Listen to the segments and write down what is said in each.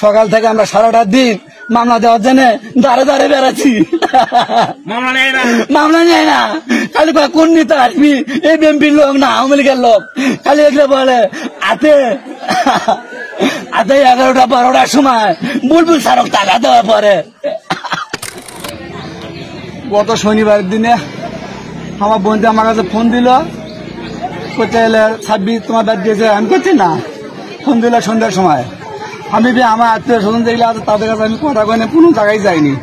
সকাল থেকে আমরা সারাটা দিন মামলা দেওয়ার জন্য দাঁড়ে দাঁড়ে বেড়াচ্ছি। মামলা নেয় না, খালি কোন নেতা আসবি, এই বিএনপির লোক না আওয়ামী লীগের লোক, খালি এগুলো বলে হাতে 11টা 12টার সময় বুলবুল সারক টাকা দেওয়া পরে। গত শনিবার দিনে আমার বন্ধু আমার কাছে ফোন দিল, করতে এলে 26 তোমার ব্যাট দিয়েছে। আমি করছি না, ফোন দিল সন্ধ্যার সময়। আমি আমার আত্মীয় স্বজন দেখলে তাদের কাছে আমি কথা কই না, কোনো জায়গায় যাইনি।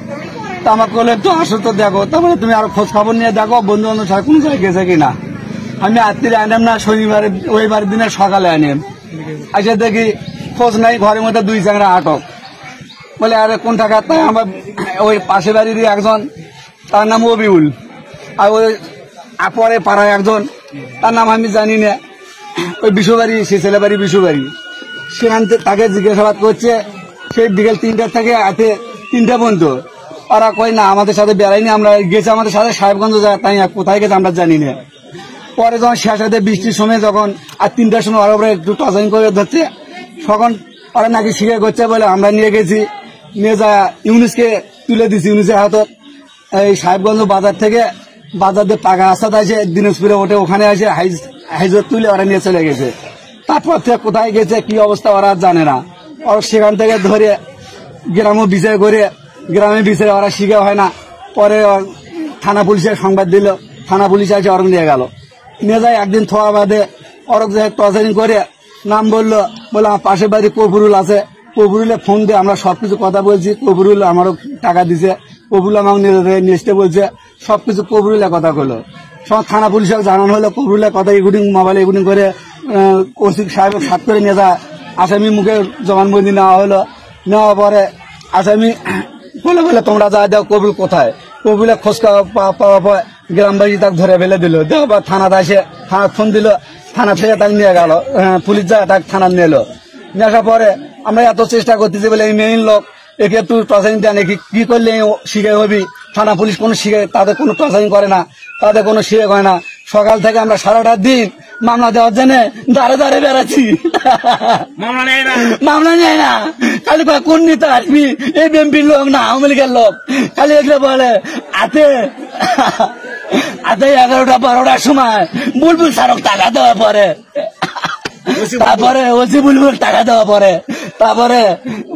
তা আমাকে বলে একটু আসো তো দেখো, তারপরে তুমি আরো খোঁজ খবর নিয়ে দেখো বন্ধু বান্ধব সাথে কোনো জায়গায় গেছে কিনা। আমি আত্মীয় আনাম না, শনিবার ওইবার দিনে সকালে আনেম, আচ্ছা দেখি খোঁজ নাই, ঘরের মধ্যে 2 চ্যাংড়া আটক। বলে আরে কোন টাকা? তাই আমার ওই পাশে বাড়ির একজন, তার নাম অবিউল, আর ওই পরে পাড়ায় একজন, তার নাম আমি জানি না, ওই বিশ্ববাড়ি, সে ছেলেবাড়ি বিশ্ববাড়ি। সেখান থেকে তাকে জিজ্ঞাসাবাদ করছে, সেই বিকেল 3টা থেকে রাতে 3টা পর্যন্ত। ওরা কয় না আমাদের সাথে বেড়াইনি, আমরা গেছি আমাদের সাথে সাহেবগঞ্জ যায়, তাই কোথায় গেছে আমরা জানি না। পরে যখন শেষ হতে বৃষ্টির সময় যখন আর 3টার সময় ওরা একটু টসাইন করে ধরছে, তখন ওরা নাকি স্বীকার করছে বলে আমরা নিয়ে গেছি, নিয়ে যা ইউনুসকে তুলে দিছি। ইউনুসের হাতত এই সাহেবগঞ্জ বাজার থেকে, বাজার দিয়ে পাকা রাস্তাতে আসে দিনাজপুরে ওঠে, ওখানে আসে হাইজত তুলে ওরা নিয়ে চলে গেছে। তারপর থেকে কোথায় গেছে কি অবস্থা ওরা জানে না। ওরা সেখান থেকে ধরে গ্রামে বিচার করে, গ্রামে বিচারে ওরা শিখে হয় না। পরে থানা পুলিশের সংবাদ দিল, থানা পুলিশ আসে ওরকম নিয়ে গেল, নিয়ে যায় একদিন থোয়া বাদে ওরক যায় টর্চারিং করে নাম বললো, বলে আমার পাশের বাড়ি কপুরুল আছে, কপুরুলে ফোন দিয়ে আমরা সবকিছু কথা বলছি, কপুরুল আমারও টাকা দিছে, কপুরুল আমাকে নিয়ে আসতে বলছে, সবকিছু কপুরুলে কথা করলো। সব থানা পুলিশকে জানানো হলো, কপুরুলের কথা ইগুডিং মোবাইলে ইগুডিং করে কৌশিক সাহেব সাত করে নিয়ে যায়। আসামি মুখে জবানবন্দি নেওয়া হলো, নেওয়ার পরে আসামি বলে তোমরা যা দাও কবুল কোথায়। কবুলে খোঁজ পাওয়া পর গ্রামবাসী তাকে ধরে ফেলে দিল। দেওয়ার থানাতে আসে, থানা ফোন দিল, থানা থেকে তাকে নিয়ে গেল, পুলিশ যায় তাকে থানা নিয়ে এলো। নিয়ে আসার পরে আমরা এত চেষ্টা করতেছি বলে এই মেইন লোক একে একটু টর্চারিং দেয় নাকি, কি করলে শিখে হবি। থানা পুলিশ কোনো শিখে, তাদের কোনো টর্চারিং করে না, তাদের কোনো শিখে হয় না। সকাল থেকে আমরা সারাটা দিন মামলা দেওয়ার জন্য দাঁড়ে দাঁড়ে বেড়াচ্ছি। মামলা নেয় না, খালি কোন নেতা আসবি, এই বিএনপির লোক না আওয়ামী লীগের লোক, খালি এগুলো বলে হাতে 11টা 12টার সময় বুলবুল সারক টাকা দেওয়া পরে। তারপরে ওসি বুলবুল টাকা দেওয়া পরে, তারপরে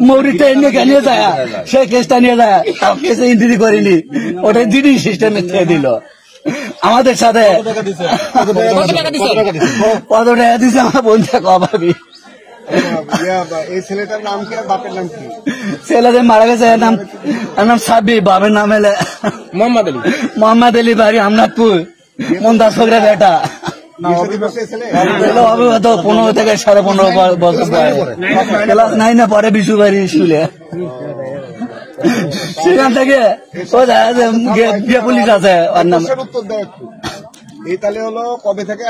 মৌরিটা নিয়ে যায়, সেই কেসটা নিয়ে যায়, তাও কেসে ইন্ট্রি করিনি, ওটা জিডি সিস্টেমে ছেড়ে দিল। আমাদের সাথে কত টাকা দিচ্ছে আমার বন্ধু অভাবী। ছেলেটার নাম কি, বাপের নাম কি? ছেলেদের মারা গেছে, নাম সাব্বির, বাপের নাম এলে মোহাম্মদ আলী, বাড়ি আমনাথপুর, মন্দাস ফকরের বেটা। 15 থেকে 15.5 বছর ক্লাস 9 পরে বিশুবাড়ি স্কুলে। সেখান থেকে পুলিশ আছে, কবে থেকে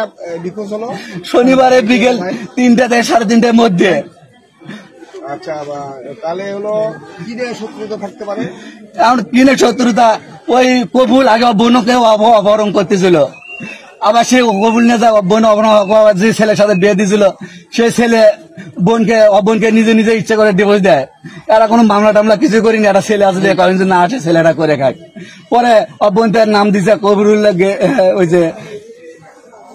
ডিপোজ হলো? শনিবারে বিকেল 3টা থেকে 3:30টার মধ্যে। আচ্ছা, তাহলে হলো কি নিয়ে শত্রুতা থাকতে পারে? এখন কিনে শত্রুতা, ওই কবুল আগে বোনকে অপহরণ করতেছিল, আবার সে কবুল নিয়ে যায় বোন যে ছেলের সাথে বিয়ে দিয়েছিল, সেই ছেলে বোনকে নিজে নিজে ইচ্ছা করে ডিভোর্স দেয়। এরা কোনো মামলা টামলা কিছু করিনি, একটা ছেলে আসলে কয়েকজন না আসে, ছেলেটা করে খায়। পরে অবন্তের নাম দিছে কবিরুল, ওই যে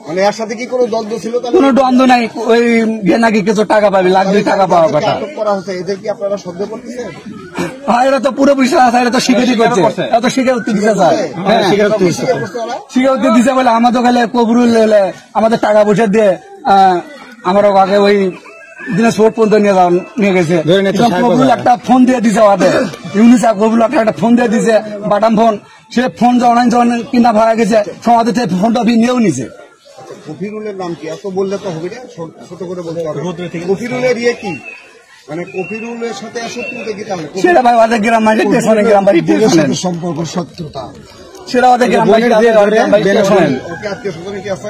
মানে এর সাথে কি কোনো দ্বন্দ্ব ছিল? কোনো দ্বন্দ্ব নাই, ওই নাকি কিছু টাকা পাবি, লাগবে টাকা পাওয়া কথা। এদের কি আপনারা সন্দেহ করতেছেন? হ্যাঁ, এরা তো পুরো বিষয় আছে, এরা তো স্বীকারই করছে, এরা তো স্বীকারোক্তি দিচ্ছে স্যার। হ্যাঁ, স্বীকারোক্তি দিচ্ছে বলে আমাদের কালে কবরুল এলে আমাদের টাকা পয়সা দিয়ে আমারও আগে ওই দিনাজপুর পর্যন্ত নিয়ে গেছে। কবরুল একটা ফোন দিয়ে দিছে, আমাদের ইউনিসা কবরুল একটা ফোন দিয়ে দিছে, বাটাম ফোন। সে ফোন যখন কিনা ভাড়া গেছে, সমাজের ফোনটা নিয়েও নিছে। কফিরুলের নাম কি? এত বললে তো হবে না, ছোট করে বলতে হবে। কফিরুলের ইয়ে কি, মানে কফিরুলের সাথে শত্রুতা কি? তাহলে সেটা ভাই ওদের গ্রাম গ্রাম বাড়ি সম্পর্ক শত্রুতা, সেটা ওদের গ্রাম বাড়ি আত্মীয় স্বজন কি আছে?